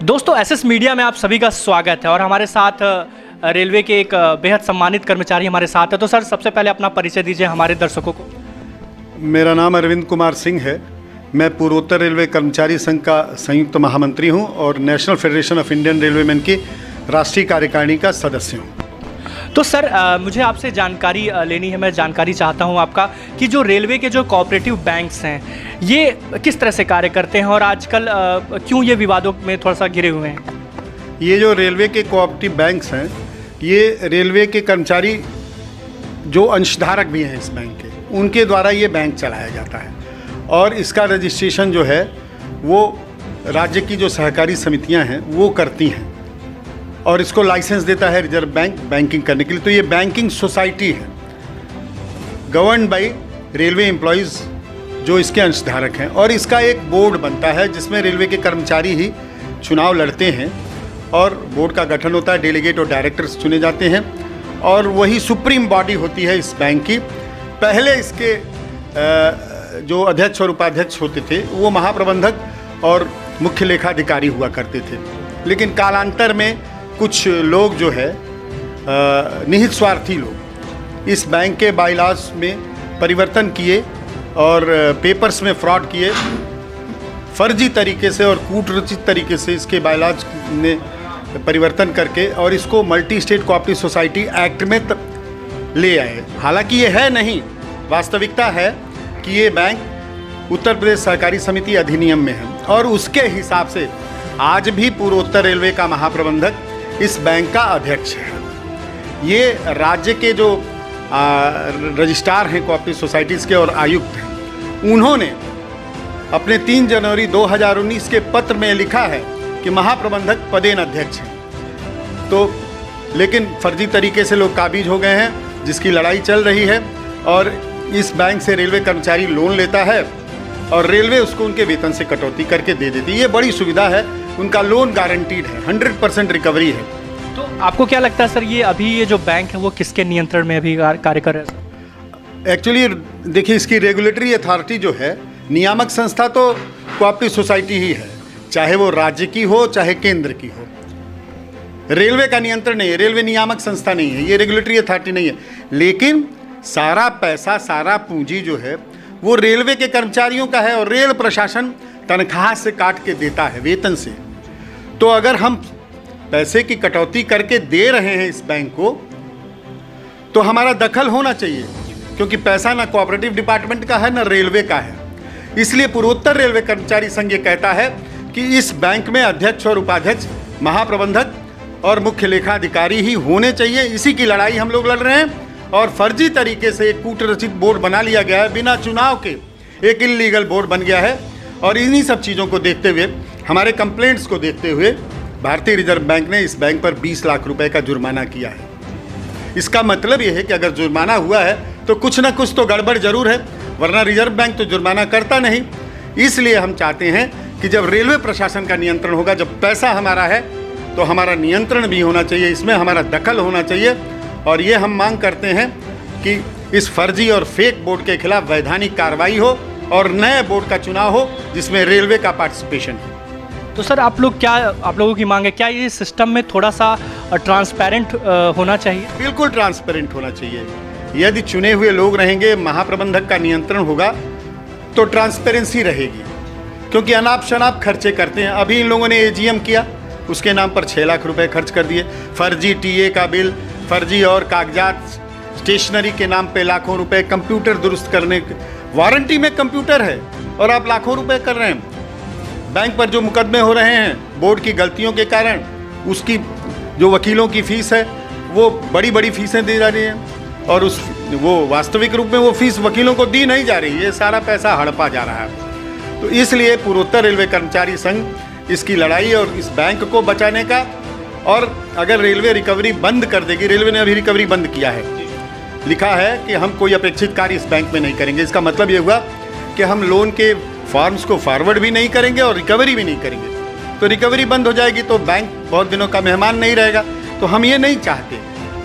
दोस्तों SS media में आप सभी का स्वागत है और हमारे साथ रेलवे के एक बेहद सम्मानित कर्मचारी हमारे साथ है। तो सर सबसे पहले अपना परिचय दीजिए हमारे दर्शकों को। मेरा नाम अरविंद कुमार सिंह है। मैं पूर्वोत्तर रेलवे कर्मचारी संघ का संयुक्त महामंत्री हूं और national federation of Indian railwaymen की राष्ट्रीय कार्यकारिणी का सदस्य हूं। तो सर मुझे आपसे जानकारी लेनी है। मैं जानकारी चाहता हूं आपका कि जो रेलवे के जो कोऑपरेटिव बैंक्स हैं ये किस तरह से कार्य करते हैं और आजकल क्यों ये विवादों में थोड़ा सा घिरे हुए हैं। ये जो रेलवे के कोऑपरेटिव बैंक्स हैं ये रेलवे के कर्मचारी जो अंशधारक भी हैं इस बैंक के, उनके द्वारा ये बैंक चलाया जाता है और इसका रजिस्ट्रेशन जो है वो राज्य की जो सहकारी समितियां हैं वो करती हैं और इसको लाइसेंस देता है रिजर्व बैंक बैंकिंग करने के लिए। तो ये बैंकिंग सोसाइटी है गवर्न बाय रेलवे एम्प्लॉयज़ जो इसके अंशधारक हैं और इसका एक बोर्ड बनता है जिसमें रेलवे के कर्मचारी ही चुनाव लड़ते हैं और बोर्ड का गठन होता है, डेलीगेट और डायरेक्टर्स चुने जाते हैं और वही सुप्रीम बॉडी होती है इस बैंक की। पहले इसके जो अध्यक्ष और उपाध्यक्ष होते थे वो महाप्रबंधक और मुख्य लेखाधिकारी हुआ करते थे, लेकिन कालांतर में कुछ लोग जो है निहित स्वार्थी लोग इस बैंक के बायलॉज में परिवर्तन किए और पेपर्स में फ्रॉड किए, फर्जी तरीके से और कूटरचित तरीके से इसके बायलॉज में परिवर्तन करके और इसको multi state cooperative society act में ले आए। हालांकि ये है नहीं, वास्तविकता है कि ये बैंक उत्तर प्रदेश सहकारी समिति अधिनियम में है और उसके हिसाब से आज भी पूर्वोत्तर रेलवे का महाप्रबंधक इस बैंक का अध्यक्ष है। ये राज्य के जो रजिस्ट्रार हैं कोऑपरेटिव सोसाइटीज़ के और आयुक्त हैं, उन्होंने अपने 3 जनवरी 2019 के पत्र में लिखा है कि महाप्रबंधक पदेन अध्यक्ष हैं। तो लेकिन फर्जी तरीके से लोग काबिज हो गए हैं जिसकी लड़ाई चल रही है और इस बैंक से रेलवे कर्मचारी लोन लेता है और रेलवे उसको उनके वेतन से कटौती करके दे देती है। ये बड़ी सुविधा है, उनका लोन गारंटीड है, 100% रिकवरी है। तो आपको क्या लगता है सर ये जो बैंक है वो किसके नियंत्रण में अभी कार्य कर रहे हैं? एक्चुअली देखिए इसकी रेगुलेटरी अथॉरिटी जो है, नियामक संस्था तो कोऑपरेटिव सोसाइटी ही है, चाहे वो राज्य की हो चाहे केंद्र की हो। रेलवे का नियंत्रण नहीं है, रेलवे नियामक संस्था नहीं है, ये रेगुलेटरी अथॉरिटी नहीं है, लेकिन सारा पैसा सारा पूंजी जो है वो रेलवे के कर्मचारियों का है और रेल प्रशासन तनख्वाह से काट के देता है, वेतन से। तो अगर हम पैसे की कटौती करके दे रहे हैं इस बैंक को तो हमारा दखल होना चाहिए, क्योंकि पैसा ना कोऑपरेटिव डिपार्टमेंट का है ना रेलवे का है। इसलिए पूर्वोत्तर रेलवे कर्मचारी संघ ये कहता है कि इस बैंक में अध्यक्ष और उपाध्यक्ष, महाप्रबंधक और मुख्य लेखाधिकारी ही होने चाहिए। इसी की लड़ाई हम लोग लड़ रहे हैं और फर्जी तरीके से एक कूटरचित बोर्ड बना लिया गया है, बिना चुनाव के एक इल्लीगल बोर्ड बन गया है। और इन्हीं सब चीज़ों को देखते हुए, हमारे कंप्लेंट्स को देखते हुए भारतीय रिजर्व बैंक ने इस बैंक पर 20 लाख रुपए का जुर्माना किया है। इसका मतलब ये है कि अगर जुर्माना हुआ है तो कुछ ना कुछ तो गड़बड़ जरूर है, वरना रिजर्व बैंक तो जुर्माना करता नहीं। इसलिए हम चाहते हैं कि जब रेलवे प्रशासन का नियंत्रण होगा, जब पैसा हमारा है तो हमारा नियंत्रण भी होना चाहिए, इसमें हमारा दखल होना चाहिए। और ये हम मांग करते हैं कि इस फर्जी और फेक बोर्ड के खिलाफ वैधानिक कार्रवाई हो और नए बोर्ड का चुनाव हो जिसमें रेलवे का पार्टिसिपेशन है। तो सर आप लोगों की मांग है क्या ये सिस्टम में थोड़ा सा ट्रांसपेरेंट होना चाहिए? बिल्कुल ट्रांसपेरेंट होना चाहिए। यदि चुने हुए लोग रहेंगे, महाप्रबंधक का नियंत्रण होगा तो ट्रांसपेरेंसी रहेगी, क्योंकि अनाप शनाप खर्चे करते हैं। अभी इन लोगों ने एजीएम किया, उसके नाम पर 6 लाख रुपए खर्च कर दिए, फर्जी टीए का बिल, फर्जी और कागजात, स्टेशनरी के नाम पे लाखों रुपए, कंप्यूटर दुरुस्त करने, वारंटी में कंप्यूटर है और आप लाखों रुपए कर रहे हैं। बैंक पर जो मुकदमे हो रहे हैं बोर्ड की गलतियों के कारण, उसकी जो वकीलों की फीस है वो बड़ी बड़ी फीसें दी जा रही हैं और वो वास्तविक रूप में वो फीस वकीलों को दी नहीं जा रही है, सारा पैसा हड़पा जा रहा है। तो इसलिए पूर्वोत्तर रेलवे कर्मचारी संघ इसकी लड़ाई और इस बैंक को बचाने का, और अगर रेलवे रिकवरी बंद कर देगी, रेलवे ने अभी रिकवरी बंद किया है, लिखा है कि हम कोई अपेक्षित कार्य इस बैंक में नहीं करेंगे। इसका मतलब ये हुआ कि हम लोन के फॉर्म्स को फॉरवर्ड भी नहीं करेंगे और रिकवरी भी नहीं करेंगे। तो रिकवरी बंद हो जाएगी तो बैंक बहुत दिनों का मेहमान नहीं रहेगा। तो हम ये नहीं चाहते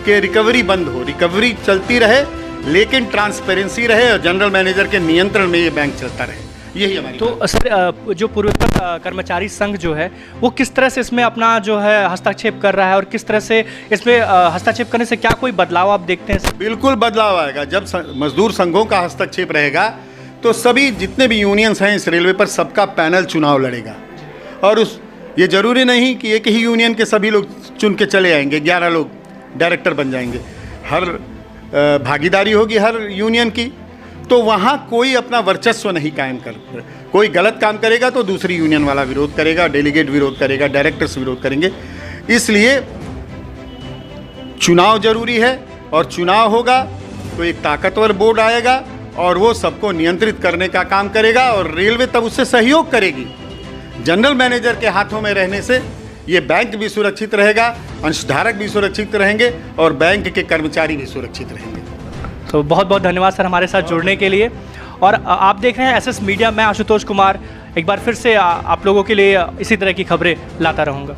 कि रिकवरी बंद हो, रिकवरी चलती रहे लेकिन ट्रांसपेरेंसी रहे और जनरल मैनेजर के नियंत्रण में ये बैंक चलता रहे। यही हमारी तो सर जो पूर्वोत्तर कर्मचारी संघ जो है वो किस तरह से इसमें अपना जो है हस्तक्षेप कर रहा है और किस तरह से इसमें हस्तक्षेप करने से क्या कोई बदलाव आप देखते हैं सर? बिल्कुल बदलाव आएगा। जब मजदूर संघों का हस्तक्षेप रहेगा तो सभी जितने भी यूनियंस हैं इस रेलवे पर सबका पैनल चुनाव लड़ेगा। और ये जरूरी नहीं कि एक ही यूनियन के सभी लोग चुन के चले आएंगे, 11 लोग डायरेक्टर बन जाएंगे। हर भागीदारी होगी हर यूनियन की, तो वहाँ कोई अपना वर्चस्व नहीं कायम कर, कोई गलत काम करेगा तो दूसरी यूनियन वाला विरोध करेगा, डेलीगेट विरोध करेगा, डायरेक्टर्स विरोध करेंगे। इसलिए चुनाव जरूरी है, और चुनाव होगा तो एक ताकतवर बोर्ड आएगा और वो सबको नियंत्रित करने का काम करेगा, और रेलवे तब उससे सहयोग करेगी। जनरल मैनेजर के हाथों में रहने से ये बैंक भी सुरक्षित रहेगा, अंशधारक भी सुरक्षित रहेंगे और बैंक के कर्मचारी भी सुरक्षित रहेंगे। तो बहुत बहुत धन्यवाद सर हमारे साथ जुड़ने के लिए। और आप देख रहे हैं एसएस मीडिया, मैं आशुतोष कुमार एक बार फिर से आप लोगों के लिए इसी तरह की खबरें लाता रहूँगा।